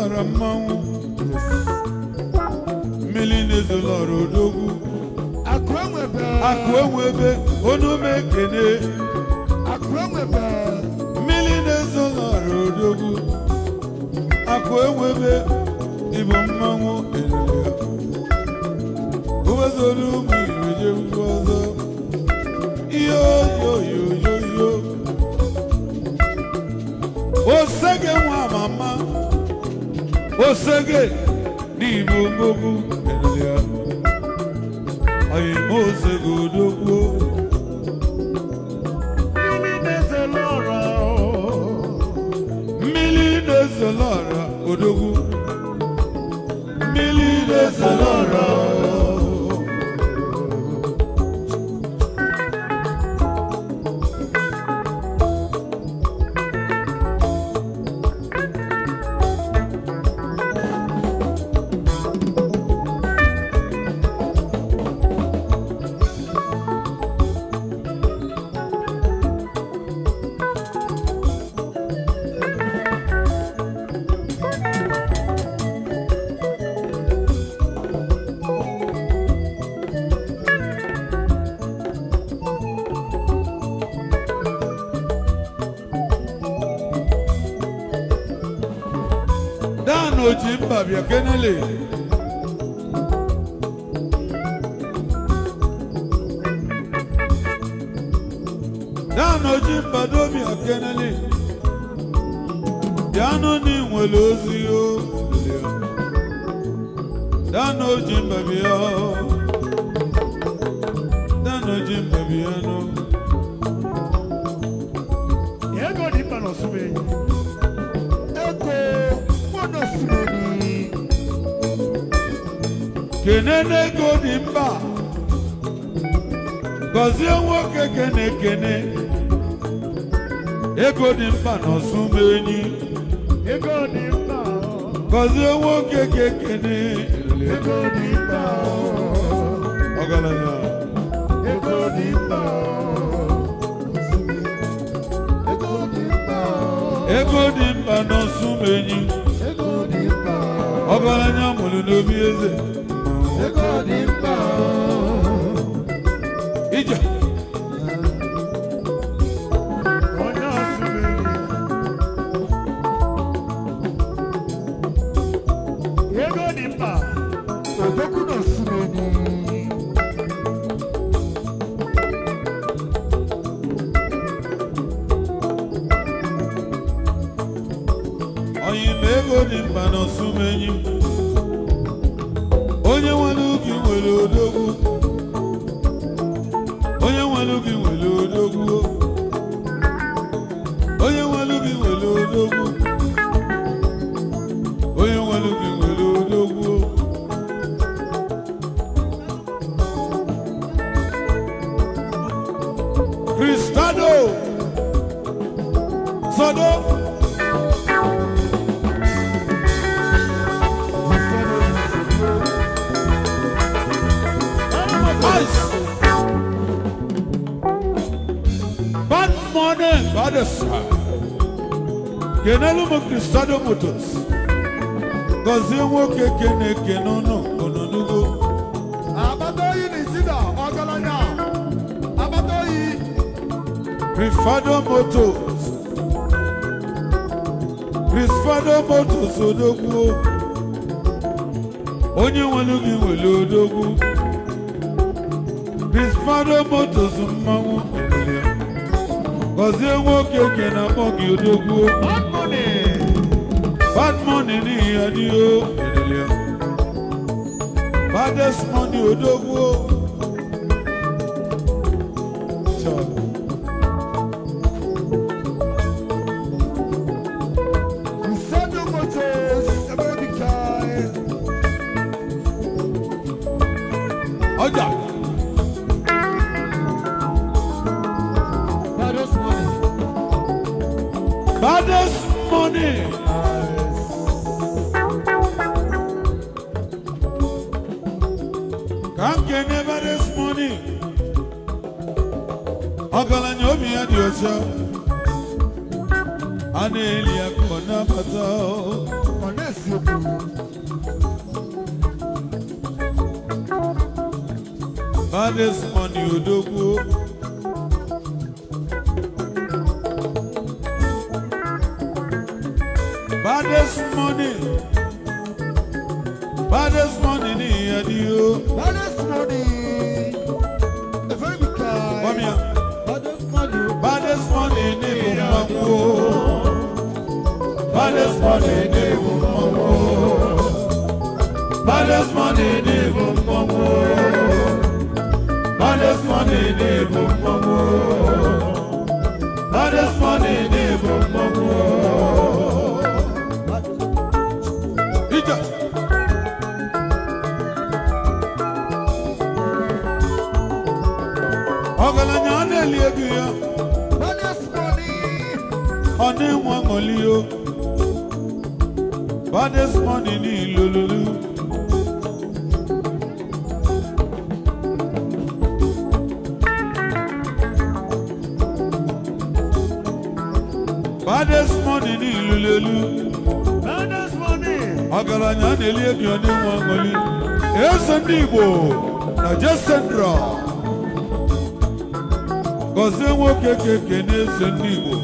Lord among millions of Lord Odogu. Akwemwebe Onumekene. Akwemwebe millions of Lord Odogu. Akwemwebe Ibomangu Elia. Uwazolumi Uwazo. Yo. Osege wa mama. Osege ni Mbogu Elia. Aye Osege Odogu. Millions of Laura Odogu. Millions of Laura. Jimba bia kenele Dano jimba do bia kenele Dano ni nwelozi o Dano jimba bia Dano jimba bia no Ego di pano sube Kenene Godimba Gozie Okeke kene Egodimba no sumenyi Egodimba Gozie Okeke kene Egodimba Ogalanya Egodimba Egodimba no sumenyi Egodimba Ogalanya mulu no bieze Egodimba Ija Ona sumeni Egodimba Odoku no sumeni Oyime Egodimba no sumenyi Onye nwalugi nwere odogwu Onye nwalugi nwere odogwu Onye nwalugi nwere odogwu Onye nwalugi nwere odogwu Cristado Sodo Bad morning, Father. Kenelu mo Cristado Motors. Gozie Okeke kenono ononugo. Abatoyi ni sida ogalanya. Abatoyi. Cristado Motors. Cristado Motors odogwu. Onye nwelugi nwere odogwu. Cristado Motors mmanwụ. Gozie Okeke na mogi odogwu. Bad money ni adio. Baddest money odogwu. Cristado Motors, America. Oja. Baddest money. Can't get never this money. Ogalanya obi ya di ocha. Aneli akona bata. Onesiokwu. Baddest money odogwu. Baddest money ni adio. Baddest money. A very big guy. Come here. Baddest money ni bumamo. Baddest money ni bumamo. Baddest money ni bumamo. Baddest money ni bumamo. Baddest money ni bumamo. Ija. Ogalanya aneli eguya. Baddest money. Oni mwangolio. Baddest money ni lululu. Baddest money ni lululu. Baddest money. Ogalanya aneli eguya ni mwangoli. Ese ndi Igbo na Central. Gozie Okeke n'eze ndị Igbo.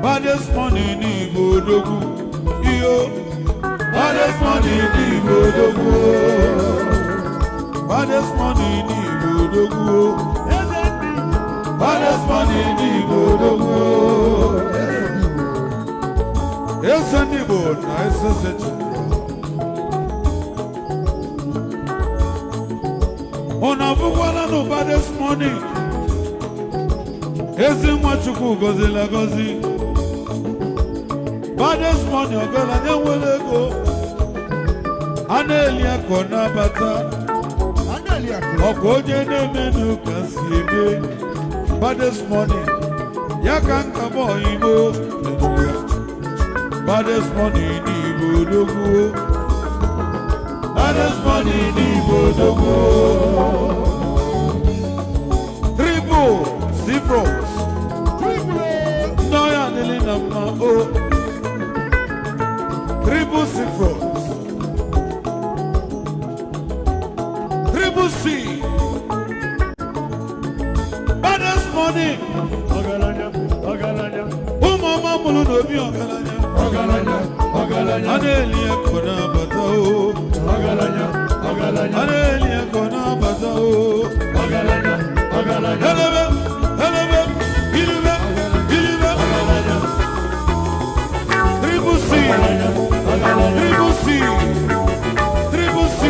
Baddest money ni Igbo odogwu. Iyo. Baddest money ni Igbo odogwu. Baddest money ni Igbo odogwu. Baddest money ni Igbo odogwu. Eze ndị Igbo na eze sechi. Ona vukwala no baddest money. Ezi Nwachukwu gozila gozi. Baddest money ogalanya nwere ego. Aneli akona bata. Ọkwa onye na-eme n'ụka si eme. Baddest money. Ya ka nka bụ Igbo. Baddest money n'Igbo odogwu. Baddest money n'Igbo odogwu. Triple Cifros. No ya adịghị na mma o. Triple Cifros. Triple C. Baddest money. Ụmụ ọma mụrụ n'obi ọgaranya. Aneli akona bata o. Aneli akona bata o. Helebe, helebe, gilibe, gilibe. Triple C. Triple C. Triple C.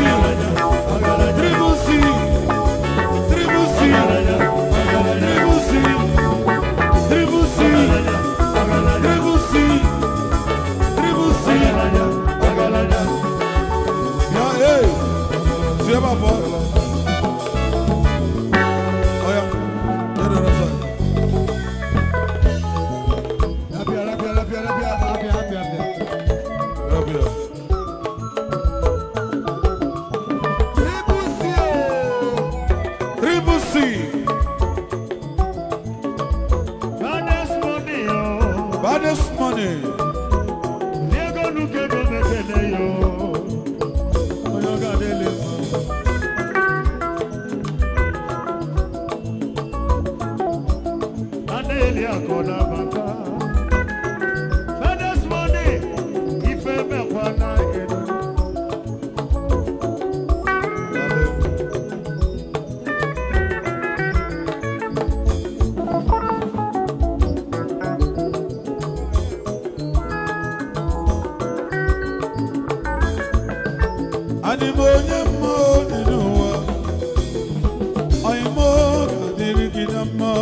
Triple C. Triple C. Triple C. Triple C. Triple C. Triple C. Yeah, hey. See my boy. Oh yeah. Get it outside. Up here. Triple C. Baddest money. Animo onye mma dị n'ụwa. Oyimo ga-adịrị gị na mma.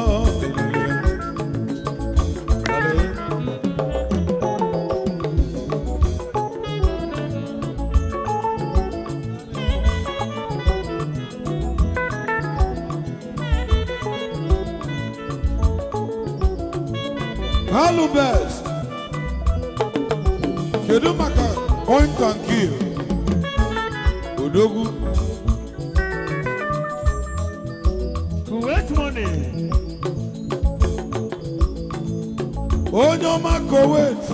Hello best. Kedu maka point and kill? Odogwu. Wait money. Onyoma Kuwait.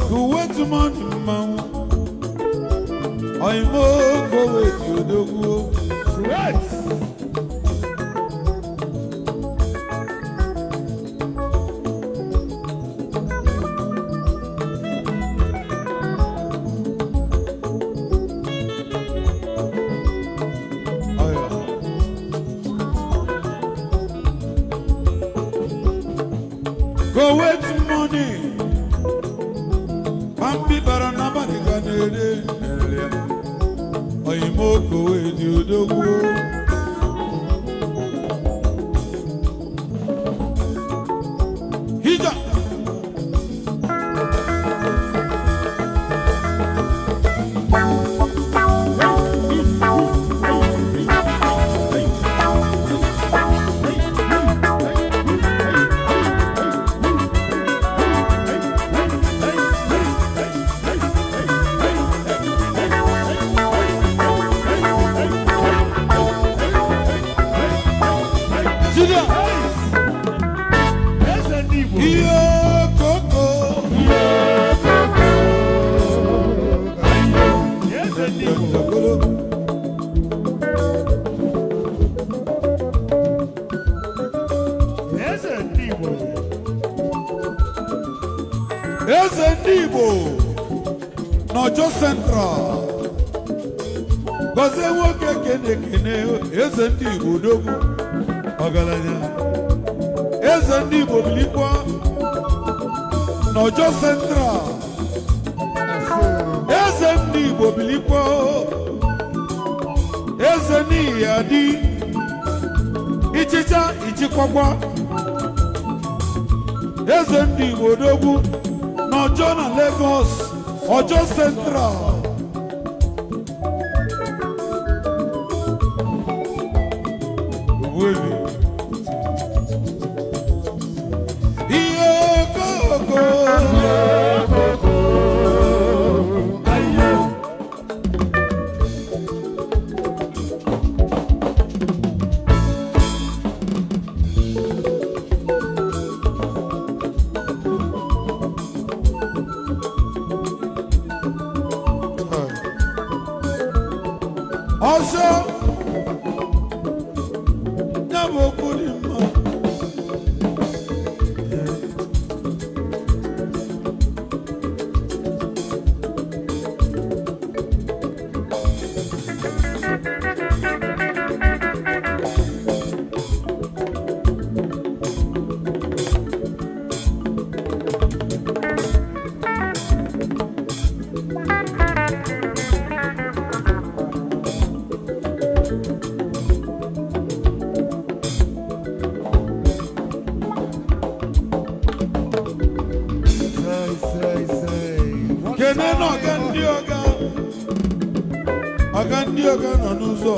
Kuwait money mama. I'm Kuwait Yodogu. Kuwait. Kuwait money. Pampi baranaba de ganere. I'm Kuwait Yodogu. Hija. Eze ndị Igbo n'Ọjọọ Central. Gozie Okeke na-ekene eze ndị Igbo odogwu ọgaranya. Eze ndị Igbo bilikwa n'Ọjọọ Central. Eze ndị Igbo bilikwa. Eze n'ihi adị ichicha ichikwakwa. Eze ndị Igbo odogwu n'Ọjọọ na Lagos, Ọjọọ Central. Ihe okoko. Ọsọ ya bụ okwu dị mma. Kene na ọga ndị ọga nọ n'ụzọ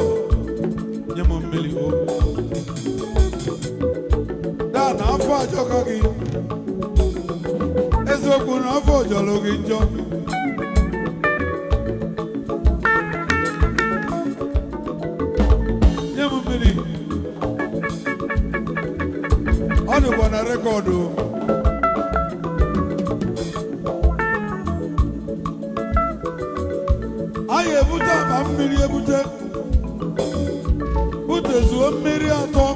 nye m mmiri o. Daa na afọ ajọka gị. Eziokwu na afọ ọjọlụ gị njọ. Nye m mmiri. Ọ dịkwa na rekọdụ. Anyị ebute akpa mmiri ebute. Butezuo mmiri atọ.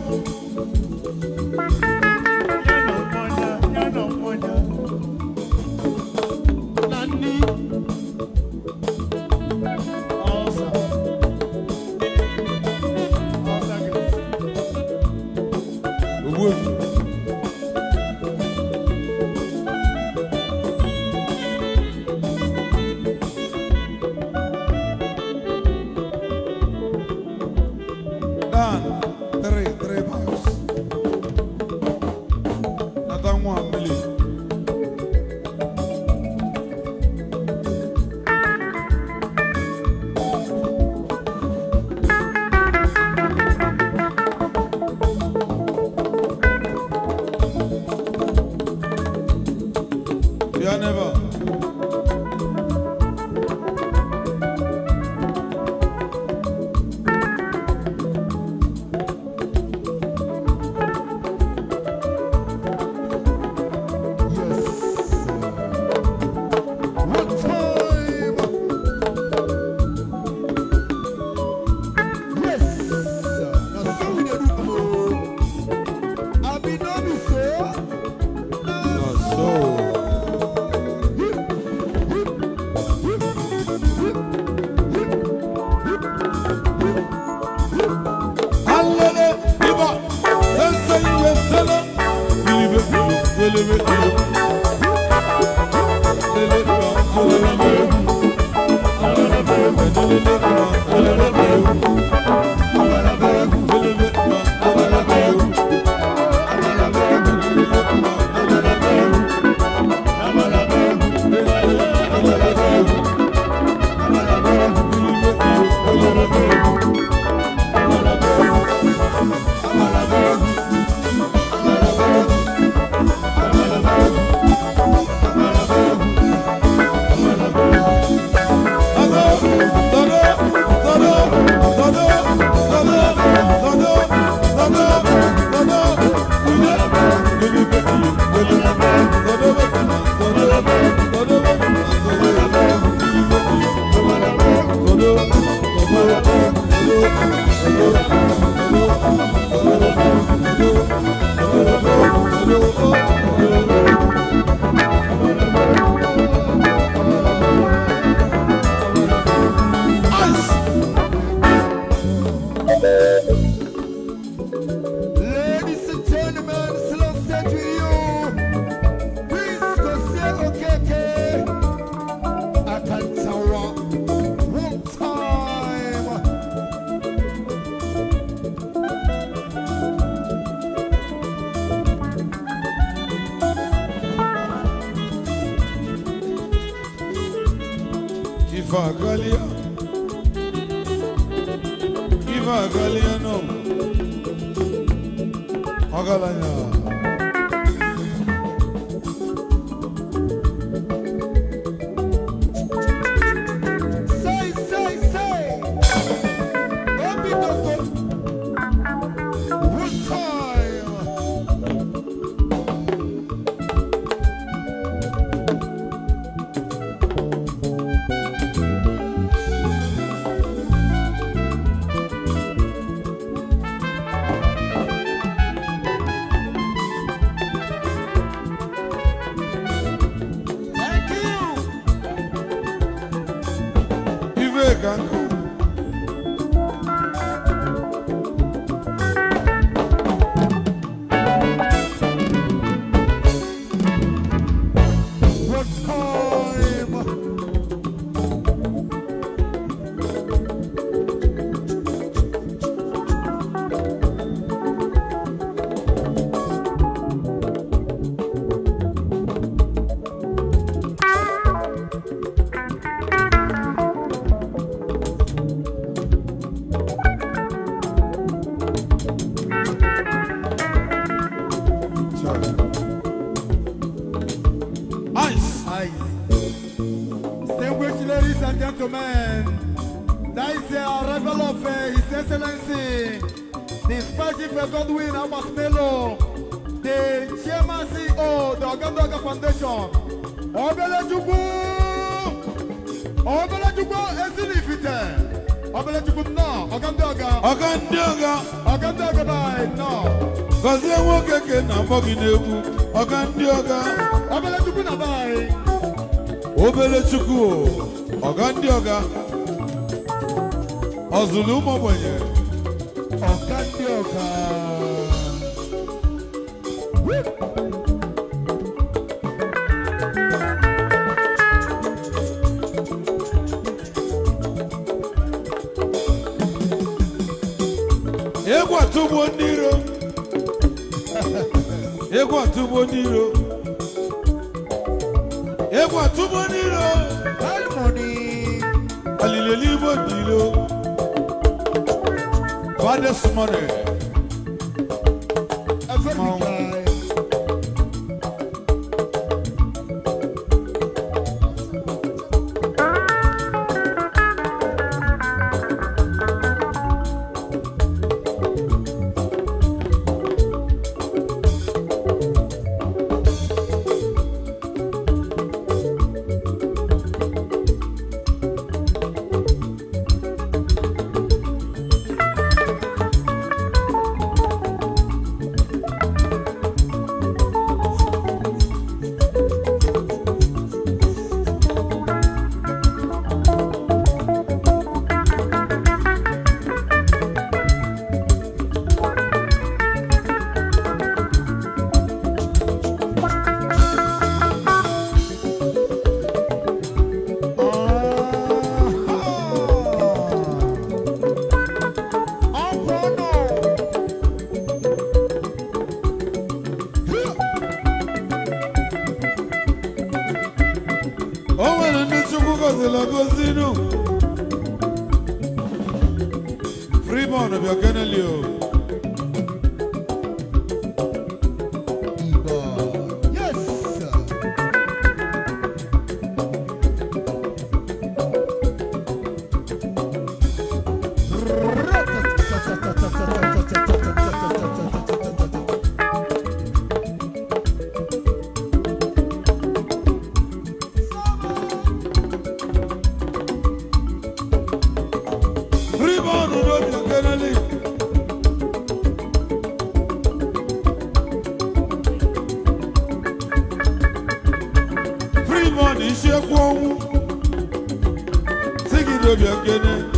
Dan, three bars. Ladies and gentlemen, slow set to you. Prince Gozie Okeke. Akantawa. One time. Ifa Galia no. Agalanya. Say. Obi Doko. One time. Thank you. Ife Gango. One time. Ice. Distinguished ladies and gentlemen, that is the arrival of His Excellency, the Special Godwin Amasmelo, the Chairman CEO, the Ogandoga Foundation. Obelechukwu Ezinifite. Obelechukwu no, Ogandoga. Ogandoga by no. Gozie Okeke na bogi n'egwu. Ọgandioga. Obelechukwu na by. Obelechukwu. Ọgandioga. Ọzụlụ ụmụ ogbenye. Ogandoga. Egwu atụgbo ndị iro. Egwu atụgbo ndị iro. Egwu atụgbo ndị iro. Money. Alileli Igbo ndị iro. Fathers money. Zinu. Freeborn of your Kenelio. Igbo. Yes, sir. Freeborn of your Kenelio. Freeborn is your quo. Sing it of your Kenelio.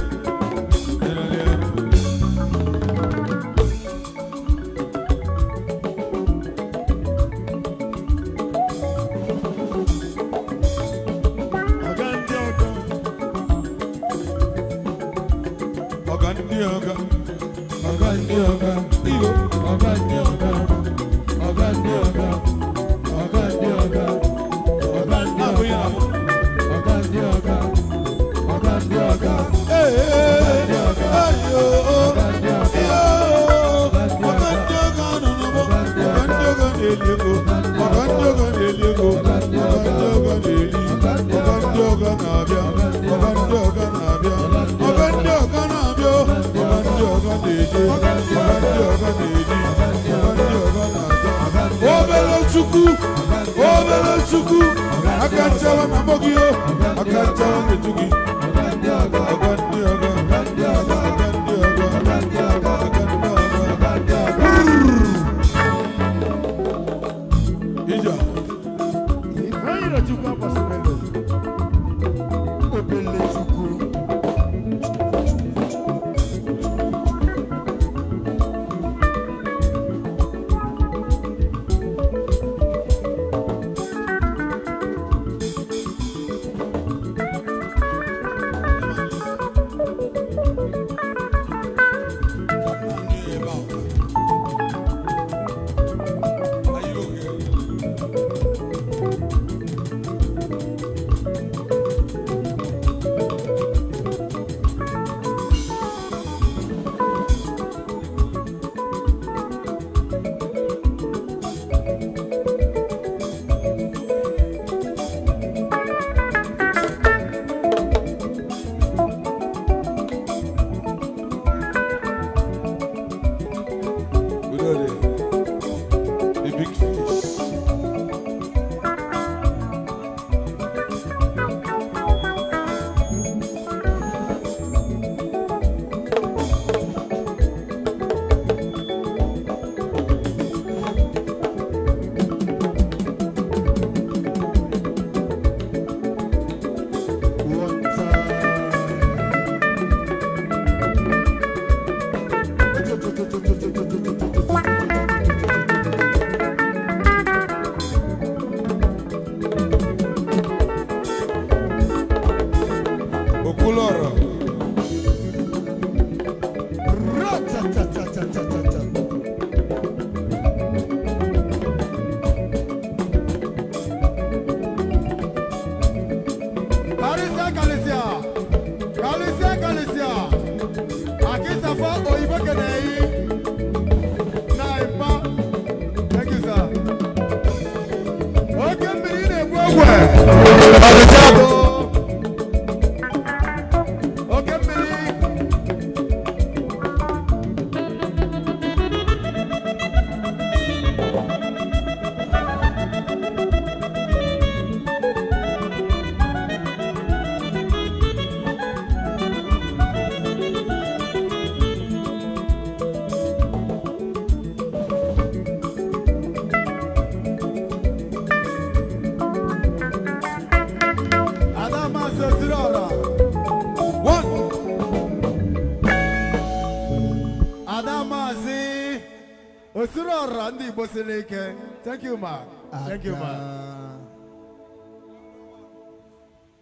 Thank you, ma. Thank you, ma.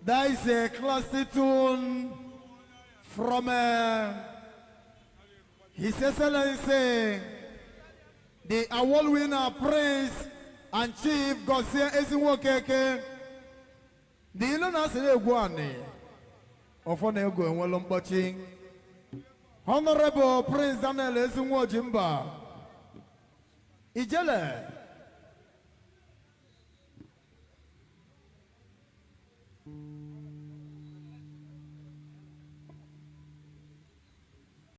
That is a classic tune from His Excellency, the award winner, Prince and Chief Gozie Okeke. The Ilona Sele Guani. Ofonego and Wallum Poching. Honorable Prince Daniel Ezinwojimba. Ijele.